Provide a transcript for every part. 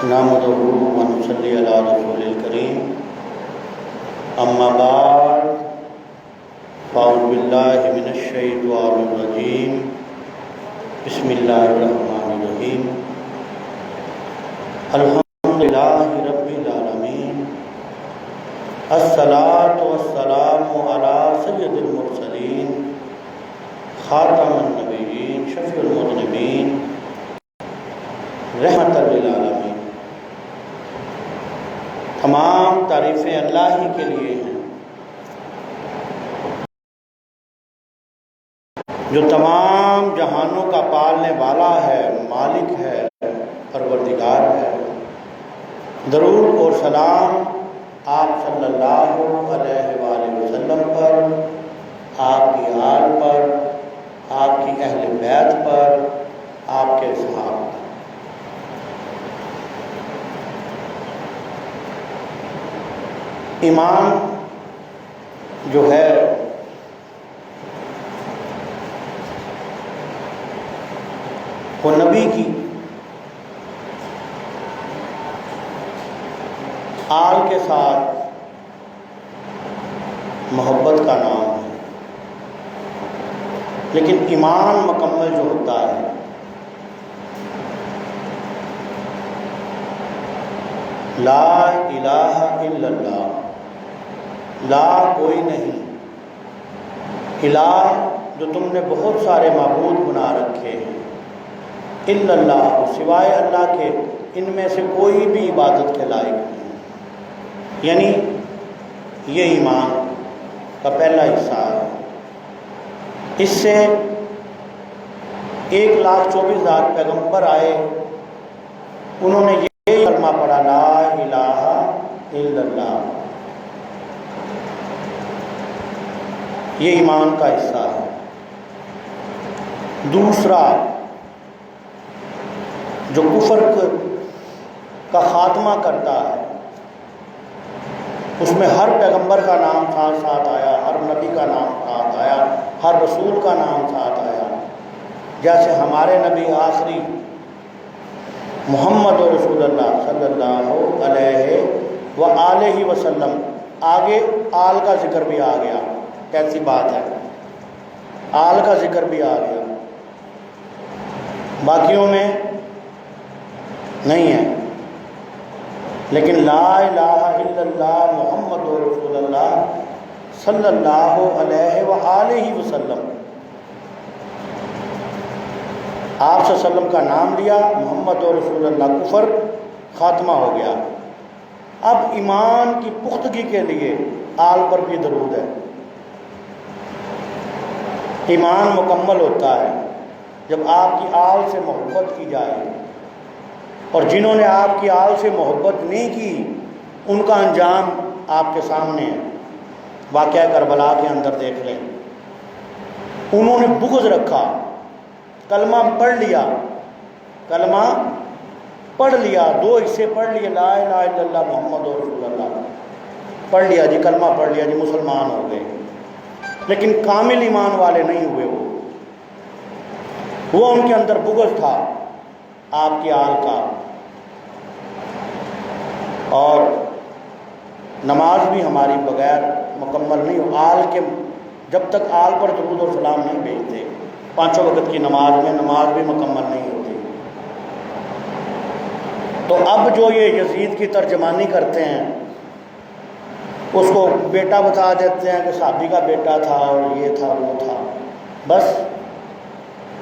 نحمده ونصلي على رسول الكريم اما بعد فاعوذ باللہ من الشیطان الرجیم بسم اللہ الرحمن الرحیم الحمدللہ رب العالمین الصلاة والسلام علی سید المرسلین خاتم النبیین شفیع المذنبین رحمت للعالمین۔ تمام تعریفیں اللہ ہی کے لیے ہیں جو تمام جہانوں کا پالنے والا ہے، مالک ہے، پروردگار ہے۔ درود اور سلام آپ صلی اللہ علیہ وآلہ وسلم پر، آپ کی آل پر، آپ کی اہل بیت پر، آپ کے صحابہ پر۔ ایمان جو ہے وہ نبی کی آل کے ساتھ محبت کا نام ہے، لیکن ایمان مکمل جو ہوتا ہے لا الہ الا اللہ، لا کوئی نہیں، الہ جو تم نے بہت سارے معبود بنا رکھے ہیں، الا اللہ سوائے اللہ کے ان میں سے کوئی بھی عبادت کے لائق نہیں، یعنی یہ ایمان کا پہلا حصہ ہے۔ اس سے 1,24,000 پیغمبر آئے، انہوں نے یہ کلمہ پڑھا لا الہ الا اللہ، یہ ایمان کا حصہ ہے۔ دوسرا جو کفر کا خاتمہ کرتا ہے، اس میں ہر پیغمبر کا نام ساتھ ساتھ آیا، ہر نبی کا نام ساتھ آیا، ہر رسول کا نام ساتھ آیا۔ جیسے ہمارے نبی آخری محمد رسول اللہ صلی اللہ علیہ وآلہ وسلم، آگے آل کا ذکر بھی آ گیا، کیسی بات ہے، آل کا ذکر بھی آ گیا، باقیوں میں نہیں ہے۔ لیکن لا الہ الا اللہ محمد رسول اللہ صلی اللہ علیہ وآلہ وسلم، آپ صلی اللہ علیہ وسلم کا نام لیا، محمد رسول اللہ، کفر خاتمہ ہو گیا۔ اب ایمان کی پختگی کے لیے آل پر بھی درود ہے۔ ایمان مکمل ہوتا ہے جب آپ کی آل سے محبت کی جائے، اور جنہوں نے آپ کی آل سے محبت نہیں کی ان کا انجام آپ کے سامنے ہے۔ واقعہ کربلا کے اندر دیکھ لیں، انہوں نے بغض رکھا، کلمہ پڑھ لیا، کلمہ پڑھ لیا، 2 حصے پڑھ لیے، لا الہ الا اللہ محمد رسول اللہ پڑھ لیا جی، کلمہ پڑھ لیا جی، مسلمان ہو گئے، لیکن کامل ایمان والے نہیں ہوئے۔ وہ ان کے اندر بغض تھا آپ کی آل کا۔ اور نماز بھی ہماری بغیر مکمل نہیں ہو، آل کے جب تک آل پر درود و سلام نہیں بھیجتے، 5 وقت کی نماز میں نماز بھی مکمل نہیں ہوتی۔ تو اب جو یہ یزید کی ترجمانی کرتے ہیں، اس کو بیٹا بتا دیتے ہیں کہ صحابی کا بیٹا تھا اور یہ تھا وہ تھا، بس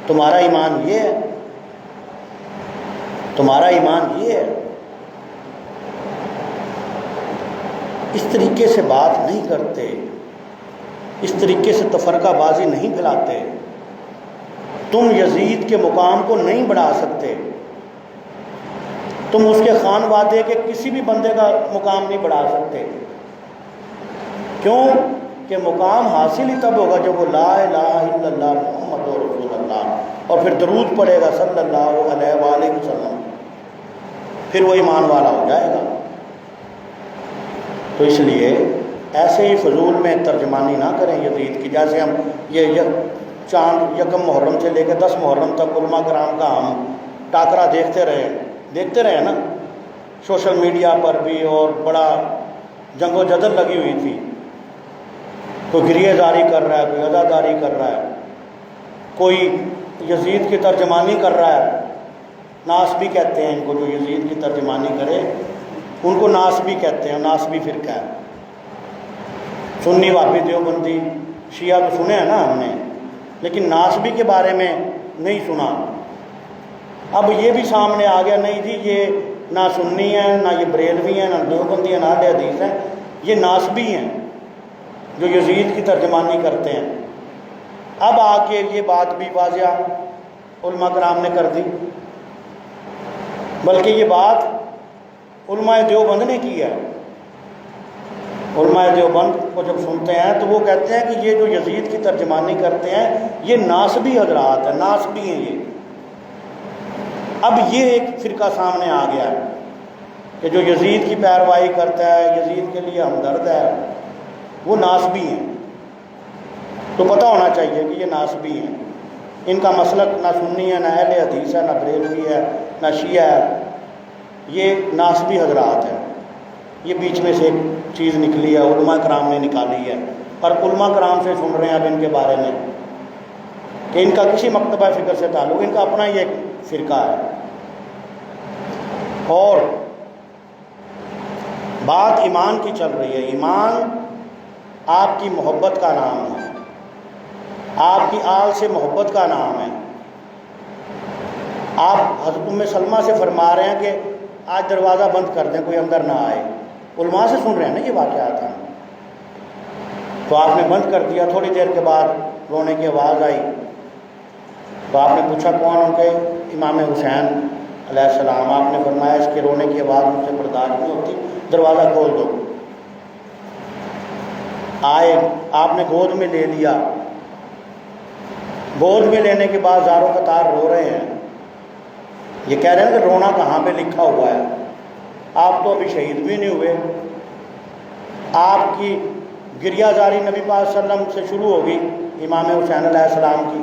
تمہارا ایمان یہ ہے، تمہارا ایمان یہ ہے۔ اس طریقے سے بات نہیں کرتے، اس طریقے سے تفرقہ بازی نہیں پھیلاتے۔ تم یزید کے مقام کو نہیں بڑھا سکتے، تم اس کے خانوادے کے کسی بھی بندے کا مقام نہیں بڑھا سکتے۔ کیوں کہ مقام حاصل ہی تب ہوگا جب وہ لا الہ الا اللہ محمد رسول اللہ اور پھر درود پڑھے گا صلی اللہ علیہ وآلہ وسلم، پھر وہ ایمان والا ہو جائے گا۔ تو اس لیے ایسے ہی فضول میں ترجمانی نہ کریں یزید کی، جیسے ہم یہ چاند یکم محرم سے لے کے 10 محرم تک علماء کرام کا ہم ٹاکرا دیکھتے رہے نا، سوشل میڈیا پر بھی اور بڑا جنگ و جدل لگی ہوئی تھی، کوئی گریہ زاری کر رہا ہے، کوئی عزاداری کر رہا ہے، کوئی یزید کی ترجمانی کر رہا ہے، ناسبی کہتے ہیں ان کو، جو یزید کی ترجمانی کرے ان کو ناسبی کہتے ہیں، ناسبی فرقہ ہے۔ سنی وہابی دیوبندی شیعہ تو سنے ہیں نا ہم نے، لیکن ناسبی کے بارے میں نہیں سنا۔ اب یہ بھی سامنے آ گیا، نہیں جی یہ نہ سنی ہیں، نہ یہ بریلوی ہیں، نہ دیوبندی ہیں، نہ اہل حدیث ہیں، یہ ناسبی ہیں جو یزید کی ترجمانی کرتے ہیں۔ اب آ کے یہ بات بھی واضح علماء کرام نے کر دی، بلکہ یہ بات علماء دیوبند نے کی ہے۔ علماء دیوبند کو جب سنتے ہیں تو وہ کہتے ہیں کہ یہ جو یزید کی ترجمانی کرتے ہیں یہ ناسبی حضرات ہیں، ناسبی ہیں یہ۔ اب یہ ایک فرقہ سامنے آ گیا ہے کہ جو یزید کی پیروائی کرتا ہے، یزید کے لیے ہمدرد ہے، وہ ناسبی ہیں۔ تو پتہ ہونا چاہیے کہ یہ ناسبی ہیں، ان کا مسلک نہ سنی ہے، نہ اہل حدیث ہے، نہ بریلوی ہے، نہ شیعہ ہے، یہ ناسبی حضرات ہیں۔ یہ بیچ میں سے ایک چیز نکلی ہے، علماء کرام نے نکالی ہے، اور علماء کرام سے سن رہے ہیں اب ان کے بارے میں کہ ان کا کسی مکتبہ فکر سے تعلق، ان کا اپنا ہی ایک فرقہ ہے۔ اور بات ایمان کی چل رہی ہے۔ ایمان آپ کی محبت کا نام ہے، آپ کی آل سے محبت کا نام ہے۔ آپ حضرت ام سلمہ سے فرما رہے ہیں کہ آج دروازہ بند کر دیں، کوئی اندر نہ آئے۔ علماء سے سن رہے ہیں نا یہ واقعات ہیں، تو آپ نے بند کر دیا۔ تھوڑی دیر کے بعد رونے کی آواز آئی، تو آپ نے پوچھا کون؟ ان کے امام حسین علیہ السلام۔ آپ نے فرمایا اس کے رونے کی آواز مجھ سے برداشت نہیں ہوتی، دروازہ کھول دو۔ آئے، آپ نے گود میں لے لیا۔ گود میں لینے کے بعد زاروں قطار رو رہے ہیں۔ یہ کہہ رہے ہیں کہ رونا کہاں پہ لکھا ہوا ہے؟ آپ تو ابھی شہید بھی نہیں ہوئے، آپ کی گریہ زاری نبی پاک صلی اللہ علیہ وسلم سے شروع ہوگی، امام حسین علیہ السلام کی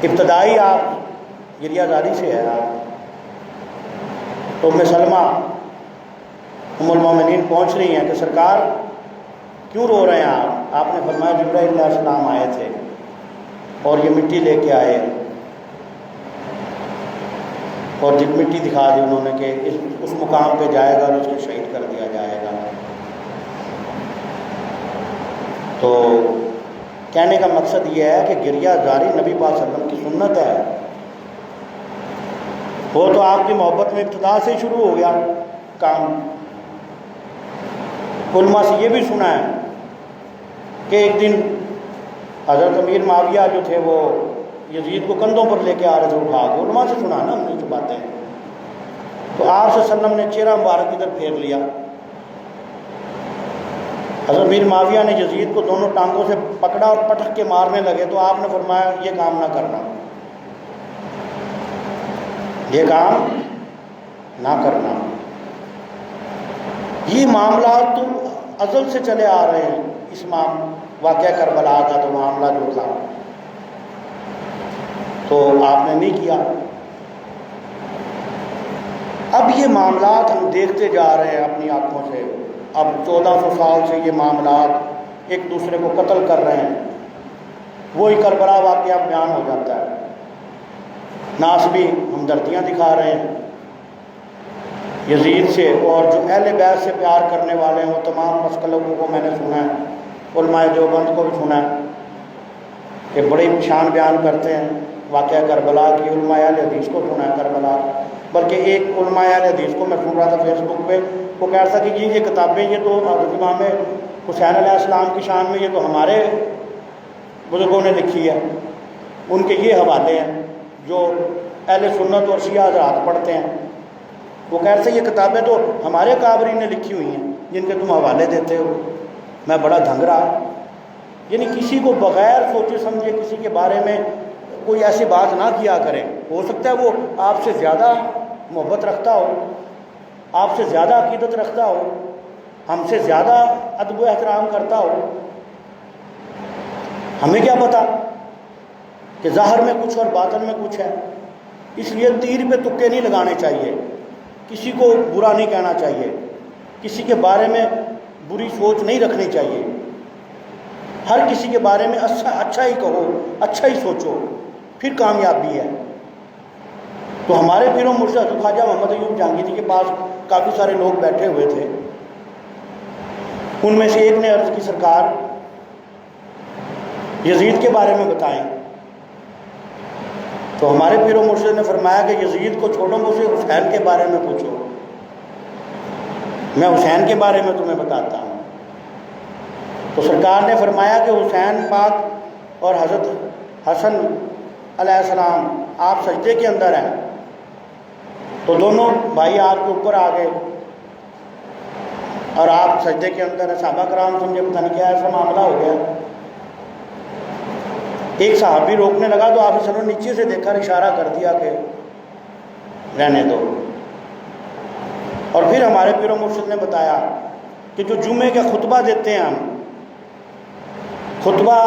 ابتدائی آپ گریہ زاری سے ہے۔ آپ تو ام سلمہ ام المومنین پہنچ رہی ہیں کہ سرکار کیوں رو رہے ہیں آپ؟ آپ نے فرمایا جبرائیل علیہ السلام آئے تھے اور یہ مٹی لے کے آئے، اور جب مٹی دکھا دی انہوں نے کہ اس مقام پہ جائے گا اور اس کو شہید کر دیا جائے گا۔ تو کہنے کا مقصد یہ ہے کہ گریہ زاری نبی پاک صلی اللہ علیہ وسلم کی سنت ہے۔ وہ تو آپ کی محبت میں ابتدا سے شروع ہو گیا کام۔ علماء سے یہ بھی سنا ہے کہ ایک دن حضرت امیر معاویہ جو تھے وہ یزید کو کندھوں پر لے کے آ رہے تھے اٹھا کے۔ علماء سے سنا نا ہم نے جو باتیں، تو آپ صلی اللہ علیہ وسلم نے چہرہ مبارک ادھر پھیر لیا۔ حضرت امیر معاویہ نے یزید کو دونوں ٹانگوں سے پکڑا اور پٹک کے مارنے لگے، تو آپ نے فرمایا یہ کام نہ کرنا، یہ کام نہ کرنا۔ یہ معاملات تو ازل سے چلے آ رہے ہیں۔ اس واقعہ کربلا کا تو معاملہ جو تھا تو آپ نے نہیں کیا۔ اب یہ معاملات ہم دیکھتے جا رہے ہیں اپنی آنکھوں سے۔ اب 1400 سال سے یہ معاملات ایک دوسرے کو قتل کر رہے ہیں۔ وہی کربلا واقعہ بیان ہو جاتا ہے، ناسبی ہمدردیاں دکھا رہے ہیں یزید سے، اور جو اہل بیت سے پیار کرنے والے ہیں وہ تمام مسلکوں کو میں نے سنا ہے، علماء دیوبند کو بھی سنا ہے کہ بڑی شان بیان کرتے ہیں واقعہ کربلا کی۔ علماء اہل حدیث کو سنا ہے کربلا، بلکہ ایک علماء اہل حدیث کو میں سن رہا تھا فیس بک پہ، وہ کہہ رہا تھا کہ یہ کتابیں یہ تو حضرت امام حسین علیہ السلام کی شان میں یہ تو ہمارے بزرگوں نے لکھی ہے، ان کے یہ حوالے ہیں جو اہل سنت اور شیعہ حضرات پڑھتے ہیں۔ وہ کہہ رہے تھے یہ کتابیں تو ہمارے کابرین نے لکھی ہوئی ہیں جن کے تم حوالے دیتے ہو۔ میں بڑا دھنگ رہا، یعنی کسی کو بغیر سوچے سمجھے کسی کے بارے میں کوئی ایسی بات نہ کیا کرے۔ ہو سکتا ہے وہ آپ سے زیادہ محبت رکھتا ہو، آپ سے زیادہ عقیدت رکھتا ہو، ہم سے زیادہ ادب و احترام کرتا ہو، ہمیں کیا پتہ کہ ظاہر میں کچھ اور باطن میں کچھ ہے۔ اس لیے تیر پہ تکے نہیں لگانے چاہیے۔ کسی کو برا نہیں کہنا چاہیے، کسی کے بارے میں بری سوچ نہیں رکھنی چاہیے، ہر کسی کے بارے میں اچھا ہی کہو، اچھا ہی سوچو، پھر کامیابی ہے۔ تو ہمارے پیر و مرشد حضرت خواجہ محمد ایوب جہانگیری کے پاس کافی سارے لوگ بیٹھے ہوئے تھے۔ ان میں سے ایک نے عرض کی سرکار یزید کے بارے میں بتائیں۔ تو ہمارے پیر و مرشد نے فرمایا کہ یزید کو چھوڑو، مجھ سے حسین کے بارے میں پوچھو، میں حسین کے بارے میں تمہیں بتاتا ہوں۔ تو سرکار نے فرمایا کہ حسین پاک اور حضرت حسن علیہ السلام آپ سجدے کے اندر ہیں۔ تو دونوں بھائی آپ کے اوپر آ گئے اور آپ سجدے کے اندر ہیں۔ صحابہ کرام سمجھے پتہ نہیں کیا ایسا معاملہ ہو گیا۔ ایک صحابی روکنے لگا تو آپ نے سنو نیچے سے دیکھا، اشارہ کر دیا کہ رہنے دو۔ اور پھر ہمارے پیر و مرشد نے بتایا کہ جو جمعے کا خطبہ دیتے ہیں ہم، خطبہ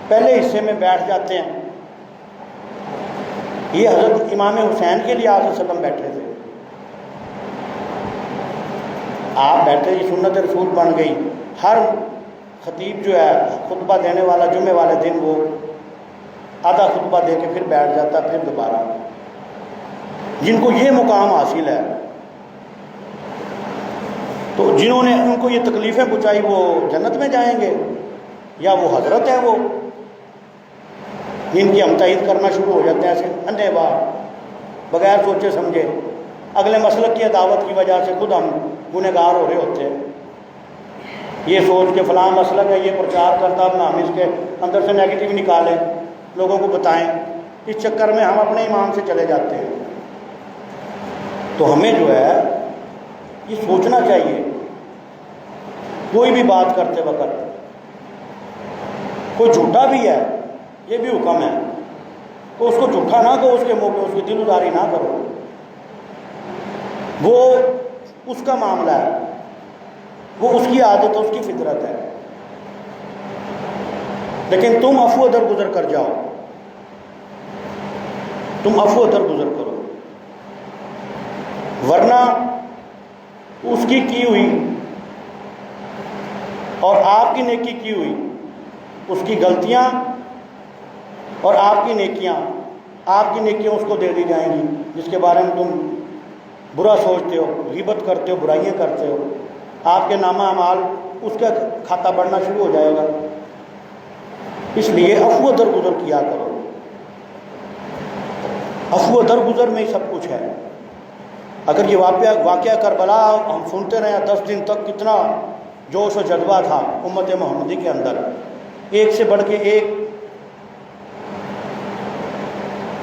پہلے حصے میں بیٹھ جاتے ہیں، یہ حضرت امام حسین کے لیے آپ صلی اللہ علیہ وسلم بیٹھے تھے۔ آپ بیٹھے، یہ سنت رسول بن گئی۔ ہر خطیب جو ہے خطبہ دینے والا جمعے والے دن وہ آدھا خطبہ دے کے پھر بیٹھ جاتا، پھر دوبارہ۔ جن کو یہ مقام حاصل ہے، تو جنہوں نے ان کو یہ تکلیفیں پہنچائی وہ جنت میں جائیں گے یا وہ حضرت ہے وہ جن کی ہم تائید کرنا شروع ہو جاتے ہیں ایسے اندھے باپ بغیر سوچے سمجھے، اگلے مسلک کی عداوت کی وجہ سے خود ہم گنہگار ہو رہے ہوتے ہیں، یہ سوچ کے فلاں مسلک ہے، یہ پرچار کرتا، اپنا ہم اس کے اندر سے نیگیٹو نکالیں، لوگوں کو بتائیں، اس چکر میں ہم اپنے امام سے چلے جاتے ہیں۔ تو ہمیں جو ہے یہ سوچنا چاہیے کوئی بھی بات کرتے وقت، کوئی جھوٹا بھی ہے یہ بھی حکم ہے، تو اس کو جھوٹا نہ کہو، اس کے منہ پہ اس کی دل اداری نہ کرو، وہ اس کا معاملہ ہے، وہ اس کی عادت، اس کی فطرت ہے، لیکن تم عفو درگزر کر جاؤ، تم عفو درگزر کرو، ورنہ اس کی ہوئی اور آپ کی نیکی کی ہوئی، اس کی غلطیاں اور آپ کی نیکیاں اس کو دے دی جائیں گی، جس کے بارے میں تم برا سوچتے ہو، غیبت کرتے ہو، برائیاں کرتے ہو، آپ کے نامہ اعمال اس کا کھاتا بڑھنا شروع ہو جائے گا۔ اس لیے عفو درگزر کیا کرو، عفو درگزر میں ہی سب کچھ ہے۔ اگر یہ واقعہ کربلا ہم سنتے رہے 10 دن تک، کتنا جوش و جذبہ تھا امت محمدی کے اندر، ایک سے بڑھ کے ایک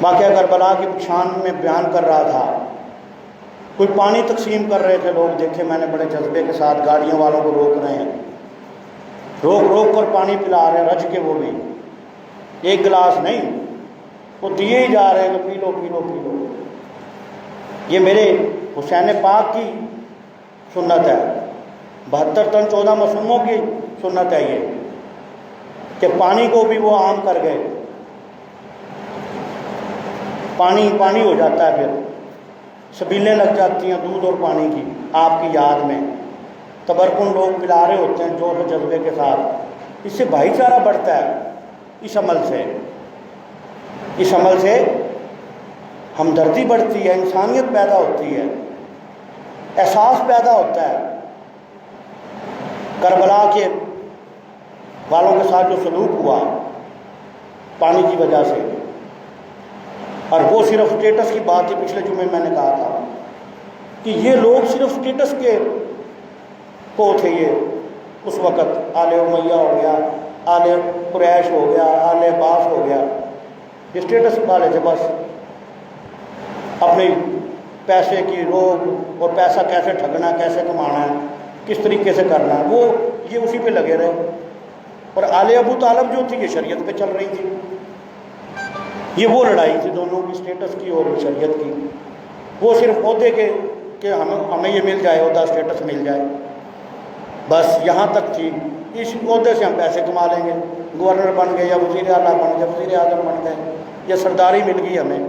واقعہ کربلا کی شان میں بیان کر رہا تھا۔ کوئی پانی تقسیم کر رہے تھے لوگ، دیکھے میں نے بڑے جذبے کے ساتھ، گاڑیوں والوں کو روک رہے ہیں، روک کر پانی پلا رہے ہیں، رج کے، وہ بھی ایک گلاس نہیں، وہ دیے ہی جا رہے ہیں کہ پی لو پی لو پی لو۔ یہ میرے حسین پاک کی سنت ہے، 72 تن 14 معصوموں کی سنت ہے یہ، کہ پانی کو بھی وہ عام کر گئے، پانی پانی ہو جاتا ہے، پھر سبیلیں لگ جاتی ہیں دودھ اور پانی کی آپ کی یاد میں، تبرکن لوگ پلا رہے ہوتے ہیں جوش و جذبے کے ساتھ۔ اس سے بھائی چارہ بڑھتا ہے، اس عمل سے ہمدردی بڑھتی ہے، انسانیت پیدا ہوتی ہے، احساس پیدا ہوتا ہے۔ کربلا کے والوں کے ساتھ جو سلوک ہوا پانی کی وجہ سے، اور وہ صرف سٹیٹس کی بات تھی، پچھلے جمعے میں نے کہا تھا کہ یہ لوگ صرف سٹیٹس کے کو تھے، یہ اس وقت آل امیہ ہو گیا، آل قریش ہو گیا، آل عباس ہو گیا، یہ سٹیٹس والے تھے، بس اپنے پیسے کی روک اور پیسہ کیسے ٹھگنا، کیسے کمانا ہے، کس طریقے سے کرنا ہے، وہ یہ اسی پہ لگے رہے۔ اور آل ابو طالب جو تھی یہ شریعت پہ چل رہی تھی، یہ وہ لڑائی تھی دونوں کی، سٹیٹس کی اور شریعت کی۔ وہ صرف عہدے کے کہ ہمیں یہ مل جائے، عہدہ سٹیٹس مل جائے، بس یہاں تک تھی، اس عہدے سے ہم پیسے کما لیں گے، گورنر بن گئے یا وزیر اعلیٰ بن گئے، وزیر اعظم بن گئے، یا سرداری مل گئی ہمیں،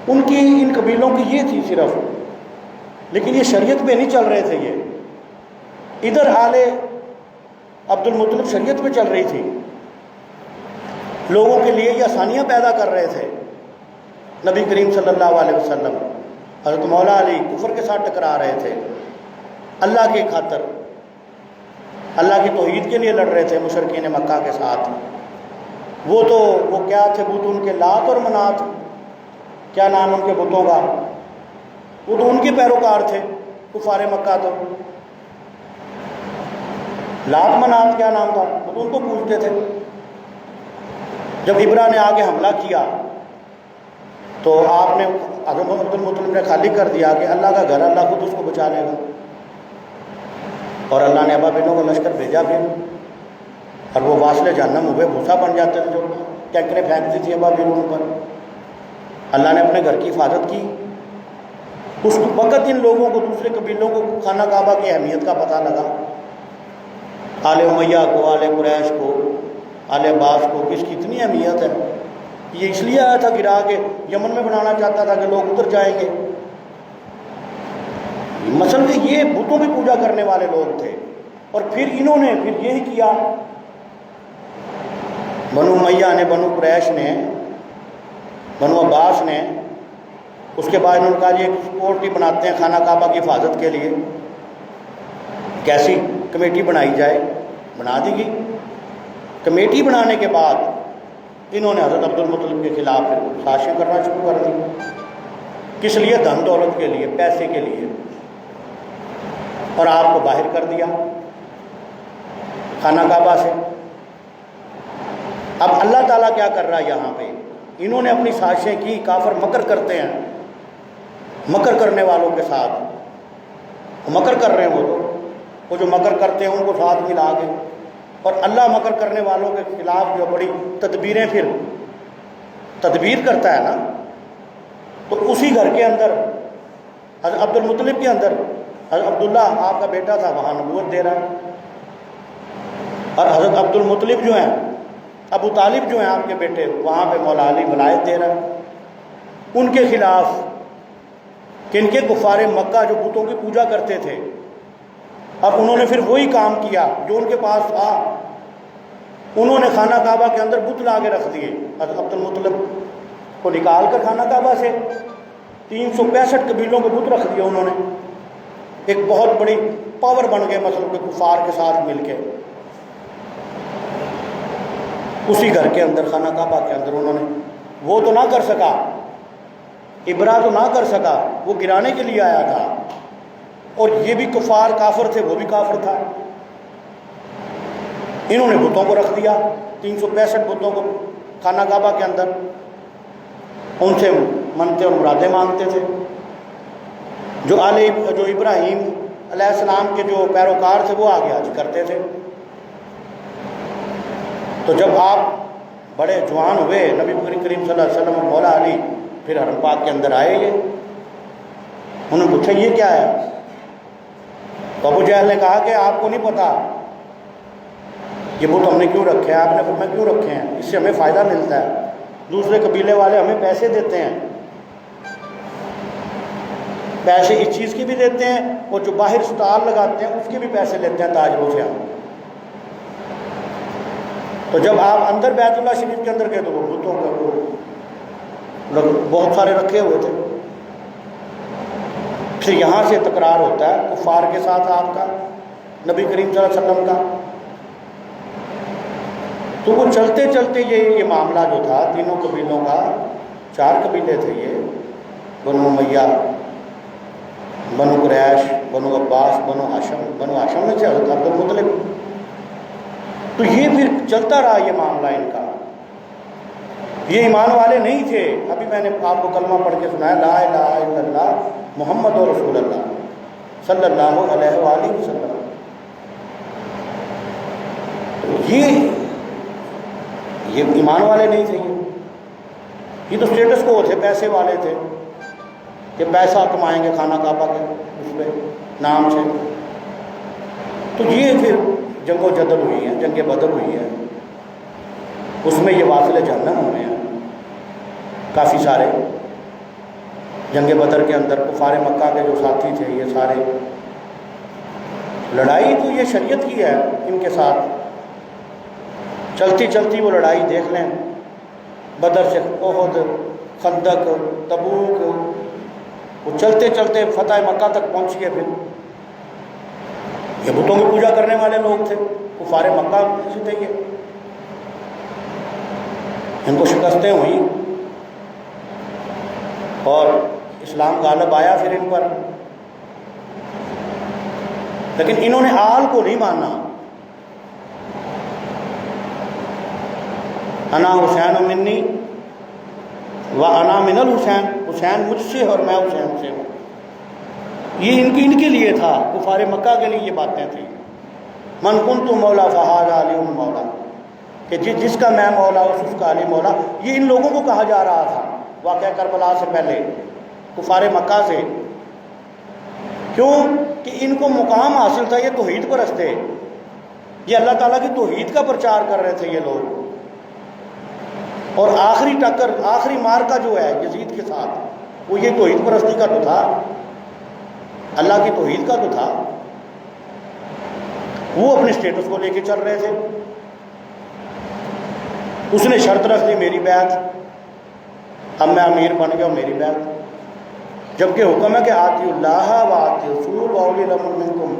ان کی ان قبیلوں کی یہ تھی صرف، لیکن یہ شریعت پہ نہیں چل رہے تھے. یہ ادھر آل عبد المطلب شریعت پہ چل رہی تھی، لوگوں کے لیے یہ آسانیاں پیدا کر رہے تھے. نبی کریم صلی اللہ علیہ وسلم حضرت مولا علی کفر کے ساتھ ٹکرا رہے تھے، اللہ کی خاطر اللہ کی توحید کے لیے لڑ رہے تھے مشرکین مکہ کے ساتھ. وہ کیا تھے بت ان کے، لات اور منات، کیا نام ان کے بتوں کا، وہ تو ان کے پیروکار تھے کفار مکہ. تو لات منات کیا نام تھا، وہ تو ان کو پوچھتے تھے. جب ابرا نے آگے حملہ کیا تو آپ نے عبد المطلب نے خالی کر دیا کہ اللہ کا گھر، اللہ خود اس کو بچا لے گا. اور اللہ نے ابابیلوں کا لشکر بھیجا پھر، اور وہ واصل جہنم ہوئے بھوسا بن جاتے تھے جو ٹینکریں پھینکتی تھی ابابیلوں پر. اللہ نے اپنے گھر کی حفاظت کی. اس وقت ان لوگوں کو، دوسرے قبیلوں کو خانہ کعبہ کی اہمیت کا پتہ لگا. آل امیہ کو، آل قریش کو، آل عباس کو کس کی اتنی اہمیت ہے. یہ اس لیے آیا تھا گرا کے یمن میں بنانا چاہتا تھا کہ لوگ ادھر جائیں گے. مثلا یہ بتوں کی پوجا کرنے والے لوگ تھے، اور پھر انہوں نے پھر یہی کیا. بنو امیہ نے، بنو قریش نے، بنو عباس نے، اس کے بعد انہوں نے کہا یہ ایک سیکورٹی بناتے ہیں خانہ کعبہ کی حفاظت کے لیے، کیسی کمیٹی بنائی جائے. بنا دی گئی. کمیٹی بنانے کے بعد انہوں نے حضرت عبد المطلب کے خلاف سازشیں کرنا شروع کر دی. کس لیے؟ دھن دولت کے لیے، پیسے کے لیے. اور آپ کو باہر کر دیا خانہ کعبہ سے. اب اللہ تعالیٰ کیا کر رہا ہے یہاں پہ؟ انہوں نے اپنی سازشیں کی. کافر مکر کرتے ہیں، مکر کرنے والوں کے ساتھ مکر کر رہے ہیں. وہ جو مکر کرتے ہیں ان کو ساتھ ملا کے، اور اللہ مکر کرنے والوں کے خلاف جو بڑی تدبیریں پھر تدبیر کرتا ہے نا. تو اسی گھر کے اندر حضرت عبد المطلب کے اندر حضرت عبداللہ آپ کا بیٹا تھا، وہاں نبوت دے رہا ہے. اور حضرت عبد المطلب جو ہیں، ابو طالب جو ہیں آپ کے بیٹے، وہاں پہ مولا علی ولایت دے رہا ہے ان کے خلاف. کہ ان کے کفار مکہ جو بتوں کی پوجا کرتے تھے، اب انہوں نے پھر وہی کام کیا جو ان کے پاس تھا. انہوں نے خانہ کعبہ کے اندر بت لا کے رکھ دیے. حضرت عبد المطلب کو نکال کر خانہ کعبہ سے 365 قبیلوں کے بت رکھ دیے انہوں نے. ایک بہت بڑی پاور بن گئے مثلا کے کفار کے ساتھ مل کے. اسی گھر کے اندر خانہ کعبہ کے اندر انہوں نے وہ تو نہ کر سکا، ابرا تو نہ کر سکا، وہ گرانے کے لیے آیا تھا. اور یہ بھی کفار کافر تھے، وہ بھی کافر تھا. انہوں نے بتوں کو رکھ دیا، 365 بتوں کو خانہ کعبہ کے اندر. ان سے منتیں اور مرادیں مانگتے تھے. جو ابراہیم علیہ السلام کے جو پیروکار تھے وہ آگے حج کرتے تھے. تو جب آپ بڑے جوان ہوئے، نبی کریم صلی اللہ علیہ وسلم اور مولا علی پھر حرم پاک کے اندر آئے. انہوں نے پوچھا یہ کیا ہے؟ تو ابو جہل نے کہا کہ آپ کو نہیں پتا یہ بت ہم نے کیوں رکھے ہیں. آپ نے فرمایا کیوں رکھے ہیں؟ اس سے ہمیں فائدہ ملتا ہے، دوسرے قبیلے والے ہمیں پیسے دیتے ہیں، پیسے اس چیز کے بھی دیتے ہیں، اور جو باہر اسٹال لگاتے ہیں اس کے بھی پیسے لیتے ہیں تاجروں سے ہم. تو جب آپ اندر بیت اللہ شریف کے اندر گئے تو وہ بتوں کا بہت سارے رکھے ہوئے تھے. پھر یہاں سے تکرار ہوتا ہے کفار کے ساتھ آپ کا، نبی کریم صلی اللہ علیہ وسلم کا. تو وہ چلتے چلتے یہ معاملہ جو تھا تینوں قبیلوں کا، 4 قبیلے تھے یہ، بنو امیہ، بنو قریش، بنو عباس، بنو ہاشم میں سے حضرت عبد المطلب. تو یہ پھر چلتا رہا یہ معاملہ ان کا. یہ ایمان والے نہیں تھے. ابھی میں نے آپ کو کلمہ پڑھ کے سنایا، لا الہ الا اللہ محمد رسول اللہ صلی اللہ علیہ وآلہ وسلم. یہ ایمان والے نہیں تھے. یہ تو اسٹیٹس کو تھے، پیسے والے تھے کہ پیسہ کمائیں گے خانہ کعبہ کے اس پہ نام سے. تو یہ پھر جنگ و جدل ہوئی ہے، جنگ بدر ہوئی ہے، اس میں یہ واصل جہنم ہوئے ہیں کافی سارے. جنگ بدر کے اندر کفار مکہ کے جو ساتھی تھے یہ سارے، لڑائی تو یہ شریعت کی ہے ان کے ساتھ، چلتی چلتی وہ لڑائی دیکھ لیں، بدر سے احد، خندق، تبوک، وہ چلتے چلتے فتح مکہ تک پہنچ گئے۔ پھر یہ بتوں کی پوجا کرنے والے لوگ تھے، کفار مکہ سے تھے، یہ ان کو شکستیں ہوئیں اور اسلام غالب آیا پھر ان پر، لیکن انہوں نے آل کو نہیں مانا۔ انا حسین منی و انا من الحسین، حسین مجھ سے اور میں حسین سے ہوں، یہ ان کے لیے تھا، کفار مکہ کے لیے یہ باتیں تھیں۔ من کنت مولا فہذا علی مولا، کہ جس کا میں مولا اس کا علی مولا، یہ ان لوگوں کو کہا جا رہا تھا واقعہ کربلا سے پہلے کفار مکہ سے۔ کیوں کہ ان کو مقام حاصل تھا، یہ توحید پرست تھے، یہ اللہ تعالیٰ کی توحید کا پرچار کر رہے تھے یہ لوگ، اور آخری ٹکر، آخری مارکا جو ہے یزید کے ساتھ، وہ یہ توحید پرستی کا تو تھا، اللہ کی توحید کا تو تھا۔ وہ اپنے سٹیٹس کو لے کے چل رہے تھے، اس نے شرط رکھ دی میری بیعت، اب میں امیر بن گیا ہوں، میری بیعت، جبکہ حکم ہے کہ آتی اللہ و آتی رسول و اولی الامر منکم،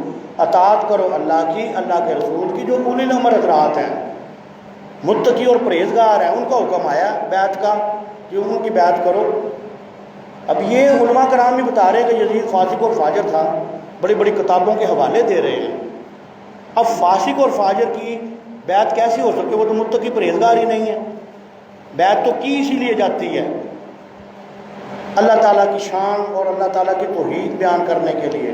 اطاعت کرو اللہ کی، اللہ کے رسول کی، جو اولی الامر حضرات ہیں، متقی اور پرہیزگار ہیں، ان کا حکم آیا بیعت کا کہ ان کی بیعت کرو۔ اب یہ علماء کرام بھی بتا رہے ہیں کہ یزید فاسق اور فاجر تھا، بڑی بڑی کتابوں کے حوالے دے رہے ہیں۔ اب فاسق اور فاجر کی بیعت کیسے ہو سکتی، وہ تو متقی پرہیزگار ہی نہیں ہے۔ بیعت تو کی اسی لیے جاتی ہے اللہ تعالیٰ کی شان اور اللہ تعالیٰ کی توحید بیان کرنے کے لیے،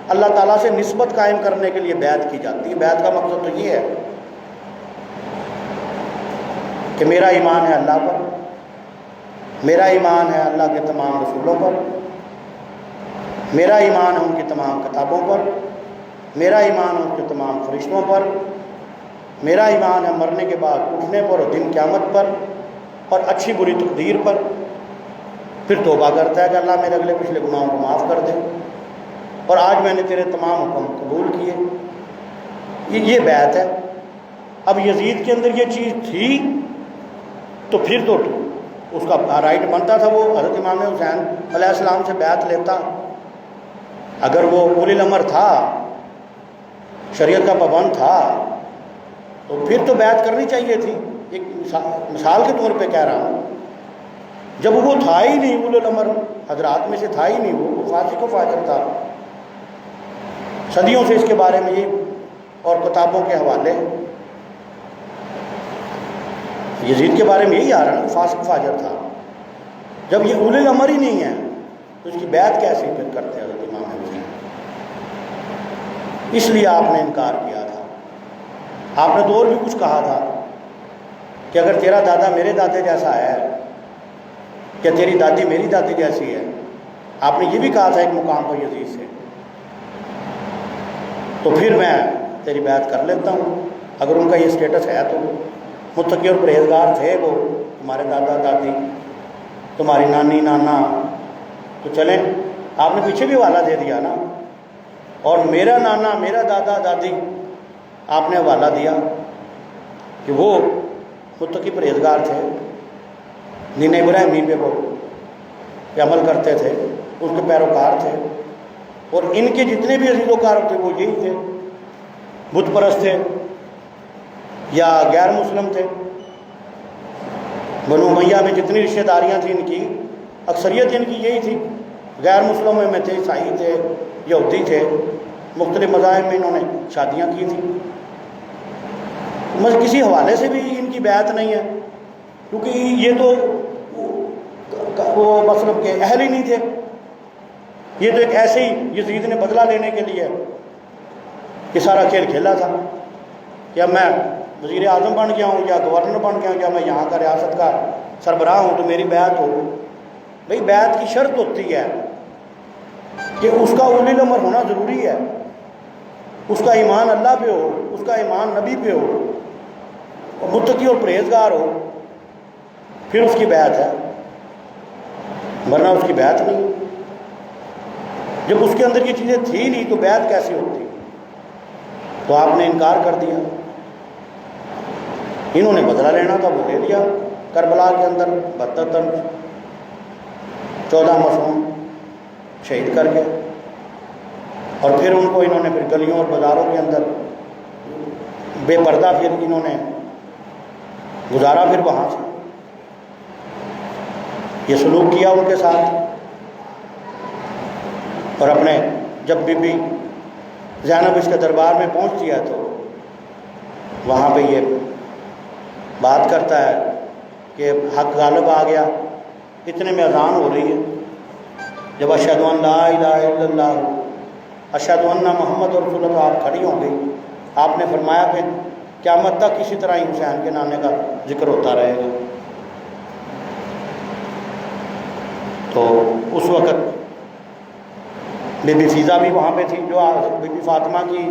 اللہ تعالیٰ سے نسبت قائم کرنے کے لیے بیعت کی جاتی ہے۔ بیعت کا مقصد تو یہ ہے کہ میرا ایمان ہے اللہ پر، میرا ایمان ہے اللہ کے تمام رسولوں پر، میرا ایمان ہے ان کی تمام کتابوں پر، میرا ایمان ہے ان کے تمام فرشتوں پر، میرا ایمان ہے مرنے کے بعد اٹھنے پر اور دن قیامت پر اور اچھی بری تقدیر پر۔ پھر توبہ کرتا ہے کہ اللہ میرے اگلے پچھلے گناہوں کو معاف کر دے، اور آج میں نے تیرے تمام حکم قبول کیے، یہ بیعت ہے۔ اب یزید کے اندر یہ چیز تھی تو پھر تو اس کا رائٹ بنتا تھا وہ حضرت امام حسین علیہ السلام سے بیعت لیتا، اگر وہ اولی الامر تھا، شریعت کا پابند تھا، تو پھر تو بیعت کرنی چاہیے تھی۔ ایک مثال کے طور پہ کہہ رہا ہوں، جب وہ تھا ہی نہیں، اولی الامر حضرات میں سے تھا ہی نہیں، وہ فاسق و فاجر تھا، صدیوں سے اس کے بارے میں یہ اور کتابوں کے حوالے یزید کے بارے میں یہی آ رہا ہے، فاسق فاجر تھا۔ جب یہ اولی الامر ہی نہیں ہے تو اس کی بیعت کیسے پھر کرتے حضرت امام حسین؟ اس لیے آپ نے انکار کیا تھا۔ آپ نے تو اور بھی کچھ کہا تھا کہ اگر تیرا دادا میرے دادے جیسا ہے یا تیری دادی میری دادی جیسی ہے، آپ نے یہ بھی کہا تھا ایک مقام پر یزید سے، تو پھر میں تیری بیعت کر لیتا ہوں اگر ان کا یہ سٹیٹس ہے تو۔ متقی اور پرہیزگار تھے وہ، تمہارے دادا دادی، تمہاری نانی نانا، تو چلیں آپ نے پیچھے بھی حوالہ دے دیا نا، اور میرا نانا میرا دادا دادی آپ نے حوالہ دیا کہ وہ متقی پرہیزگار تھے، دین ابراہیمی پہ وہ عمل کرتے تھے، اس کے پیروکار تھے، اور ان کے جتنے بھی عزیز و کار تھے وہ یہی تھے، بت پرست تھے یا غیر مسلم تھے۔ بنو امیہ میں جتنی رشتہ داریاں تھیں ان کی، اکثریت ان کی یہی تھی، غیر مسلموں میں تھے، عیسائی تھے، یہودی تھے، مختلف مذاہب میں انہوں نے شادیاں کی تھیں۔ کسی حوالے سے بھی ان کی بیعت نہیں ہے، کیونکہ یہ تو وہ مطلب کہ اہل ہی نہیں تھے، یہ تو ایک ایسے ہی یزید نے بدلہ لینے کے لیے یہ سارا کھیل کھیلا تھا کہ اب میں وزیر اعظم بن گیا ہوں یا گورنر بن گیا ہوں یا میں یہاں کا ریاست کا سربراہ ہوں تو میری بیعت ہو۔ بھئی بیعت کی شرط ہوتی ہے کہ اس کا اولی الامر ہونا ضروری ہے، اس کا ایمان اللہ پہ ہو، اس کا ایمان نبی پہ ہو، اور متقی اور پرہیزگار ہو، پھر اس کی بیعت ہے۔ ورنہ اس کی بیعت نہیں. جب اس کے اندر یہ چیزیں تھی نہیں تو بیعت کیسے ہوتی؟ تو آپ نے انکار کر دیا. انہوں نے بدلہ لینا تھا وہ لے لیا کربلا کے اندر 72 14 معصوم شہید کر کے. اور پھر ان کو انہوں نے پھر گلیوں اور بازاروں کے اندر بے پردہ پھر انہوں نے گزارا. پھر وہاں سے یہ سلوک کیا ان کے ساتھ. اور اپنے جب بی بی زینب اس کے دربار میں پہنچتی ہے تو وہاں پہ یہ بات کرتا ہے کہ حق غالب آ گیا. اتنے میں اذان ہو رہی ہے. جب اشہد ان لا الہ الا اللہ اشہد ان محمد رسول اللہ آپ کھڑی ہو گئی. آپ نے فرمایا کہ قیامت تک اسی طرح ہی حسین کے نانے کا ذکر ہوتا رہے گا. تو اس وقت بی بی فیضہ بھی وہاں پہ تھی جو بی بی فاطمہ کی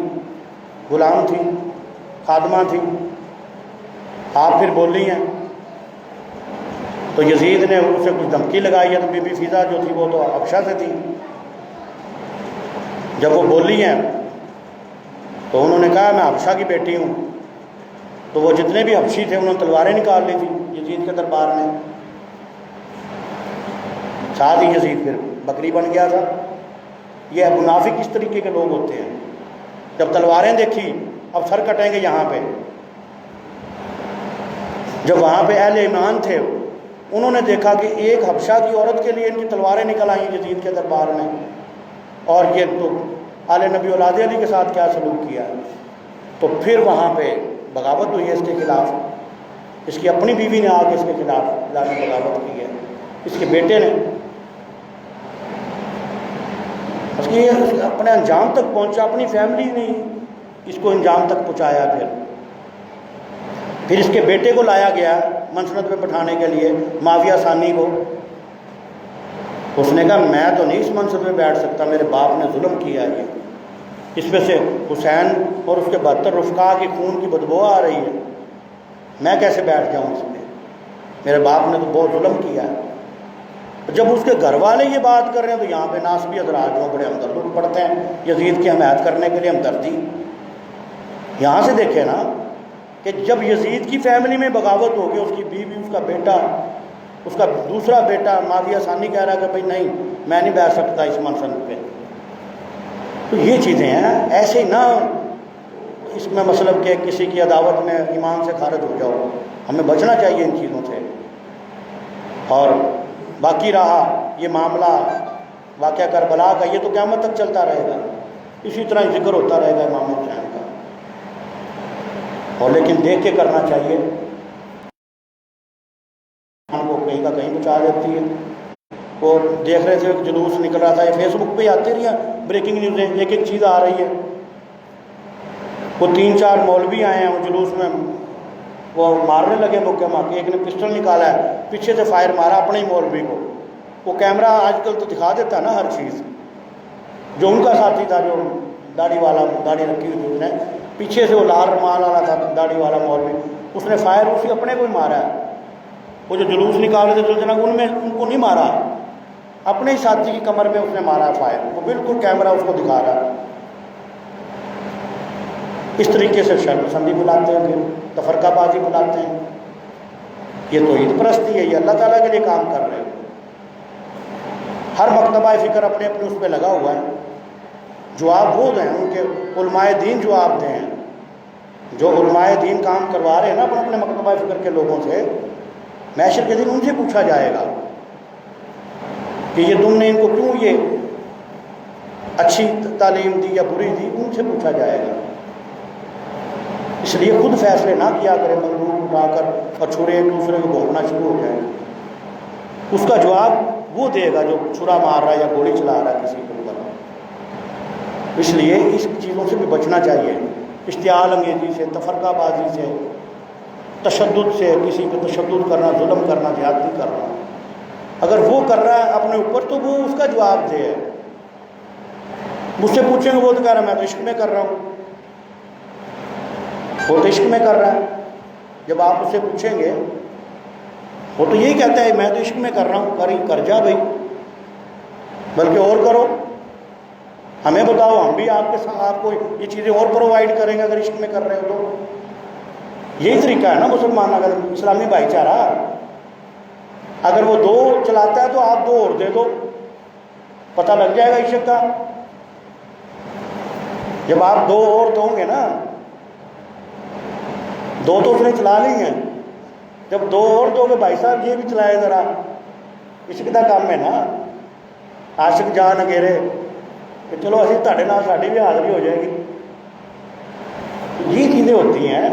غلام تھی، خادمہ تھی. آپ پھر بولی ہیں تو یزید نے اسے کچھ دھمکی لگائی ہے. تو بی بی فیضہ جو تھی وہ تو حبشہ سے تھی. جب وہ بولی ہیں تو انہوں نے کہا میں حبشہ کی بیٹی ہوں. تو وہ جتنے بھی حبشی تھے انہوں نے تلواریں نکال لی تھی یزید کے دربار میں. ساتھ ہی یزید پھر بکری بن گیا تھا. یہ منافق اس طریقے کے لوگ ہوتے ہیں. جب تلواریں دیکھی اب سر کٹیں گے یہاں پہ. جب وہاں پہ اہل ایمان تھے انہوں نے دیکھا کہ ایک حبشہ کی عورت کے لیے ان کی تلواریں نکل آئیں یزید کے دربار میں، اور یہ تو آل نبی اولاد علی کے ساتھ کیا سلوک کیا. تو پھر وہاں پہ بغاوت ہوئی ہے اس کے خلاف. اس کی اپنی بیوی نے آ کے اس کے خلاف بغاوت کی ہے، اس کے بیٹے نے. اس کی اپنے انجام تک پہنچا، اپنی فیملی نے اس کو انجام تک پہنچایا. پھر اس کے بیٹے کو لایا گیا منصب پہ بٹھانے کے لیے، معاویہ ثانی کو. اس نے کہا میں تو نہیں اس منصب پہ بیٹھ سکتا، میرے باپ نے ظلم کیا ہے. اس میں سے حسین اور اس کے 72 رفقا کی خون کی بدبو آ رہی ہے، میں کیسے بیٹھ جاؤں اس پہ؟ میرے باپ نے تو بہت ظلم کیا ہے. جب اس کے گھر والے یہ بات کر رہے ہیں تو یہاں پہ ناسبی حضرات جو بڑے ہمدرد اٹھ پڑتے ہیں یزید کی حمایت کرنے کے لیے. ہمدردی یہاں سے دیکھیں نا کہ جب یزید کی فیملی میں بغاوت ہوگی، اس کی بیوی، اس کا بیٹا، اس کا دوسرا بیٹا معاویہ ثانی کہہ رہا ہے کہ بھائی نہیں میں نہیں بیٹھ سکتا اس منصب پہ. تو یہ چیزیں ہیں. ایسے ہی نہ اس میں مطلب کہ کسی کی عداوت میں ایمان سے خارج ہو جاؤ. ہمیں بچنا چاہیے ان چیزوں سے. اور باقی رہا یہ معاملہ واقعہ کربلا کا، یہ تو قیامت تک چلتا رہے گا. اسی طرح ذکر ہوتا رہے گا امام حسین کا. اور لیکن دیکھ کے کرنا چاہیے. ہم کو کہیں کا کہیں بچا دیتی ہے. وہ دیکھ رہے تھے جلوس نکل رہا تھا، یہ فیس بک پہ آتی رہی ہیں بریکنگ نیوزیں، ایک ایک چیز آ رہی ہے. وہ 3-4 مولوی آئے ہیں وہ جلوس میں وہ مارنے لگے مکے مار کے. ایک نے پسٹل نکالا ہے پیچھے سے فائر مارا اپنے ہی مولوی کو. وہ کیمرہ آج کل تو دکھا دیتا ہے نا ہر چیز. جو ان کا ساتھی تھا جو داڑھی والا، داڑھی رکھی ہوئی اس نے، پیچھے سے وہ لال رومال والا تھا داڑھی والا مولوی، اس نے فائر اسی اپنے کو ہی مارا ہے. وہ جو جلوس نکال رہے تھے جناب ان کو نہیں مارا، اپنے ہی ساتھی کی کمر میں اس نے مارا فائر. وہ بالکل کیمرہ اس کو دکھا رہا ہے. اس طریقے سے شر پسندی بلاتے ہیں، پھر تفرقہ بازی بلاتے ہیں. یہ تو عید پرستی ہے، یہ اللہ تعالیٰ کے لیے کام کر رہے ہیں. ہر مکتبہ فکر اپنے اپنے اس پہ لگا ہوا ہے. جواب وہ دیں ان کے علماء دین جواب دیں. جو علماء دین کام کروا رہے ہیں نا اپنے اپنے مکتبہ فکر کے لوگوں سے، محشر کے دن ان سے پوچھا جائے گا کہ یہ تم نے ان کو کیوں یہ اچھی تعلیم دی یا بری دی، ان سے پوچھا جائے گا. اس لیے خود فیصلے نہ کیا کرے بندوق اٹھا کر اور چھرے ایک دوسرے کو بھونکنا شروع ہو جائے. اس کا جواب وہ دے گا جو چھرا مار رہا ہے یا گولی چلا رہا ہے کسی کے اوپر. اس لیے اس چیزوں سے بھی بچنا چاہیے، اشتعال انگیزی سے، تفرقہ بازی سے، تشدد سے، کسی پہ تشدد کرنا، ظلم کرنا، زیادتی کرنا. اگر وہ کر رہا ہے اپنے اوپر تو وہ اس کا جواب دے. مجھ سے پوچھیں گے وہ تو کہہ رہا ہے میں تو عشق میں کر رہا ہوں، وہ تو عشق میں کر رہا ہے. جب آپ اس سے پوچھیں گے وہ تو یہی کہتا ہے میں تو عشق میں کر رہا ہوں. کر جا بھائی، بلکہ اور کرو، ہمیں بتاؤ، ہم بھی آپ کے ساتھ آپ کو یہ چیزیں اور پرووائڈ کریں گے اگر عشق میں کر رہے ہو تو۔ یہی طریقہ ہے نا مسلمان، اگر اسلامی بھائی چارہ، اگر وہ 2 چلاتا ہے تو آپ 2 اور دے دو، پتہ لگ جائے گا عشق کا۔ جب آپ 2 اور دو گے نا، 2 تو اس نے چلا لی ہیں، جب 2 اور دو گے، بھائی صاحب یہ بھی چلائے ذرا، عشق کا کام ہے نا، عاشق جان اگیرے کہ چلو اسی تاڑے نال ساڑی بھی حاضری ہو جائے گی۔ یہ چیزیں ہوتی ہیں،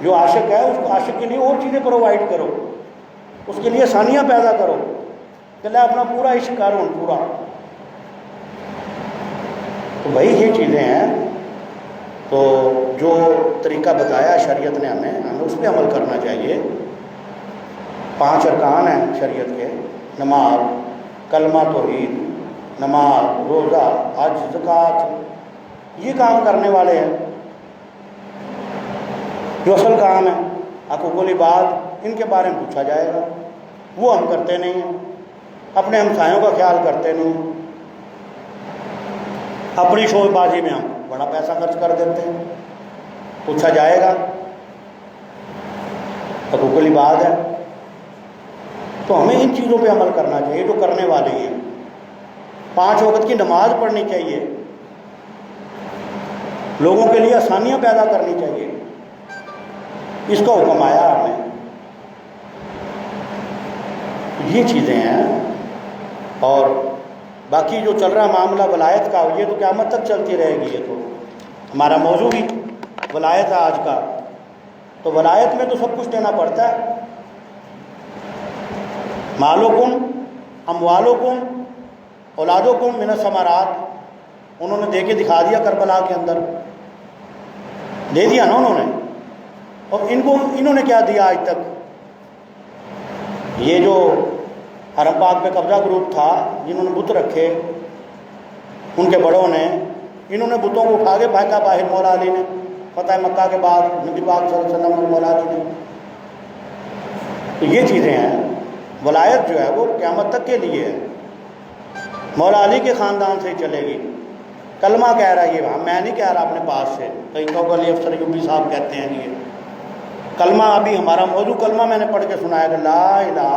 جو عاشق ہے اس کو عاشق کے لیے اور چیزیں پرووائڈ کرو، اس کے لیے آسانیاں پیدا کرو کہ لے اپنا پورا عشق کر ہوں پورا۔ تو بھائی یہ چیزیں ہیں، تو جو طریقہ بتایا شریعت نے ہمیں اس پہ عمل کرنا چاہیے۔ 5 ارکان ہیں شریعت کے، نماز، کلمہ توحید، نماز، روزہ، حج، زکوٰۃ، یہ کام کرنے والے ہیں۔ جو اصل کام ہے حقوق العباد، ان کے بارے میں پوچھا جائے گا، وہ ہم کرتے نہیں ہیں، اپنے ہمسایوں کا خیال کرتے نہیں ہیں، اپنی شوق بازی میں ہم بڑا پیسہ خرچ کر دیتے ہیں، پوچھا جائے گا، حقوق العباد ہے۔ تو ہمیں ان چیزوں پہ عمل کرنا چاہیے جو کرنے والے ہیں۔ 5 وقت کی نماز پڑھنی چاہیے، لوگوں کے لیے آسانیاں پیدا کرنی چاہیے، اس کا حکم آیا ہمیں۔ یہ چیزیں ہیں، اور باقی جو چل رہا معاملہ ولایت کا، یہ تو قیامت تک چلتی رہے گی۔ یہ تو ہمارا موضوع بھی ولایت ہے آج کا، تو ولایت میں تو سب کچھ دینا پڑتا ہے۔ مالکم اموالکم اولادکم من الثمرات، انہوں نے دے کے دکھا دیا کربلا کے اندر، دے دیا نا انہوں نے۔ اور انہوں نے کیا دیا آج تک؟ یہ جو حرم پاک پہ قبضہ گروپ تھا، جنہوں نے بت رکھے، ان کے بڑوں نے، انہوں نے بتوں کو اٹھا کے پھینکا باہر مولا علی نے، فتح مکہ کے بعد نبی پاک صلی اللہ علیہ وسلم اور مولا علی نے۔ تو یہ چیزیں ہیں، ولایت جو ہے وہ قیامت تک کے لیے ہے، مولا علی کے خاندان سے ہی چلے گی۔ کلمہ کہہ رہا ہے، یہ میں نہیں کہہ رہا اپنے پاس سے، کئی علی افسر یوبی صاحب کہتے ہیں یہ کلمہ، ابھی ہمارا موضوع کلمہ میں نے پڑھ کے سنایا کہ لا الہ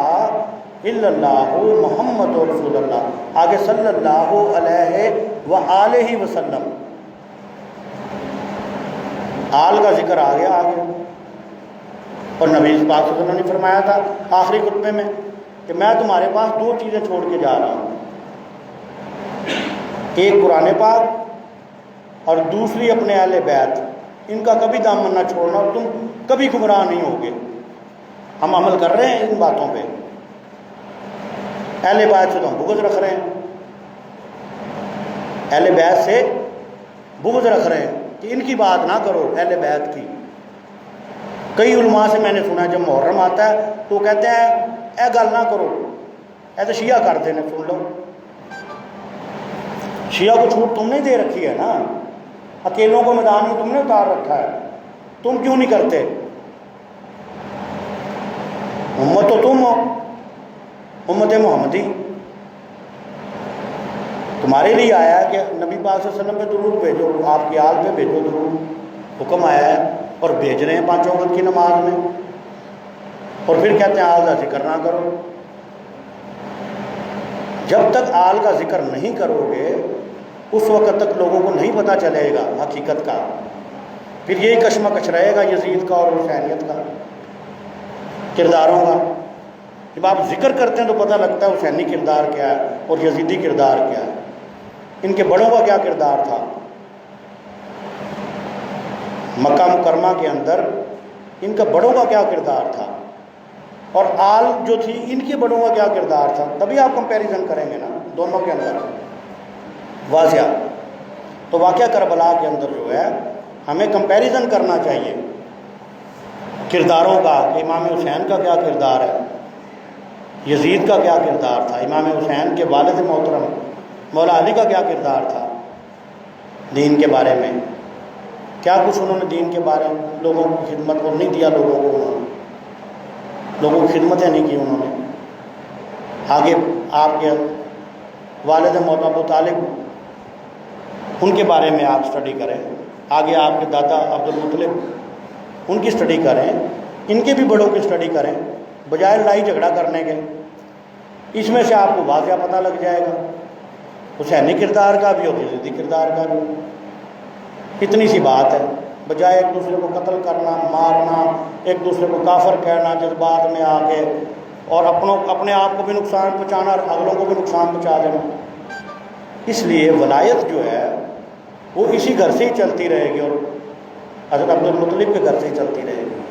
الا اللہ محمد رسول اللہ، آگے صلی اللہ علیہ وآلہ وسلم، آل کا ذکر آ گیا آگے۔ اور نبی پاک صلی اللہ علیہ وسلم نے فرمایا تھا آخری خطبے میں کہ میں تمہارے پاس 2 چیزیں چھوڑ کے جا رہا ہوں، ایک قرآن پاک اور دوسری اپنے اہل بیت، ان کا کبھی دامن نہ چھوڑنا، اور تم کبھی گمراہ نہیں ہوگے۔ ہم عمل کر رہے ہیں ان باتوں پہ، اہل بیت سے تو ہم بغض رکھ رہے ہیں، اہل بیت سے بغض رکھ رہے ہیں کہ ان کی بات نہ کرو، اہل بیت کی۔ کئی علماء سے میں نے سنا جب محرم آتا ہے تو کہتے ہیں اے گل نہ کرو، اے تو شیعہ کر دینے، سن لو، شیعہ کو چھوٹ تم نے دے رکھی ہے نا، اکیلوں کو میدان میں تم نے اتار رکھا ہے، تم کیوں نہیں کرتے؟ امت تو تم ہو، امت محمدی، تمہارے لیے آیا ہے کہ نبی پاک صلی اللہ علیہ وسلم پہ درود بھیجو، آپ کی آل پہ بھیجو درود، حکم آیا ہے، اور بھیج رہے ہیں 5 وقت کی نماز میں، اور پھر کہتے ہیں آل کا ذکر نہ کرو۔ جب تک آل کا ذکر نہیں کرو گے اس وقت تک لوگوں کو نہیں پتہ چلے گا حقیقت کا، پھر یہی کشمکش رہے گا یزید کا اور حسینیت کا، کرداروں کا۔ جب آپ ذکر کرتے ہیں تو پتہ لگتا ہے حسینی کردار کیا ہے اور یزیدی کردار کیا ہے، ان کے بڑوں کا کیا کردار تھا۔ مکہ مکرمہ کے اندر ان کا بڑوں کا کیا کردار تھا، اور آل جو تھی ان کے بڑوں کا کیا کردار تھا، تبھی آپ کمپیریزن کریں گے نا دونوں کے اندر واضح۔ تو واقعہ کربلا کے اندر جو ہے ہمیں کمپیریزن کرنا چاہیے کرداروں کا، کہ امام حسین کا کیا کردار ہے، یزید کا کیا کردار تھا، امام حسین کے والد محترم مولا علی کا کیا کردار تھا دین کے بارے میں، کیا کچھ انہوں نے دین کے بارے میں لوگوں کی خدمت کو نہیں دیا، لوگوں کو انہوں نے لوگوں کی خدمتیں نہیں کی انہوں نے۔ آگے آپ کے والد موت ابو طالب، ان کے بارے میں آپ سٹڈی کریں، آگے آپ کے دادا عبد المطلب، ان کی سٹڈی کریں، ان کے بھی بڑوں کی سٹڈی کریں، بجائے لڑائی جھگڑا کرنے کے۔ اس میں سے آپ کو واضح پتہ لگ جائے گا حسینی کردار کا بھی اور یزیدی کردار کا بھی۔ اتنی سی بات ہے، بجائے ایک دوسرے کو قتل کرنا، مارنا، ایک دوسرے کو کافر کہنا جذبات میں آ کے، اور اپنے آپ کو بھی نقصان پہنچانا اور اگلوں کو بھی نقصان پہنچا دینا۔ اس لیے ولایت جو ہے وہ اسی گھر سے ہی چلتی رہے گی، اور حضرت عبد المطلب کے گھر سے ہی چلتی رہے گی،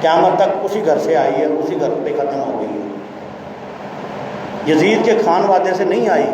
قیامت تک اسی گھر سے آئی ہے، اسی گھر پہ ختم ہو گئی ہے، یزید کے خان وادے سے نہیں آئی۔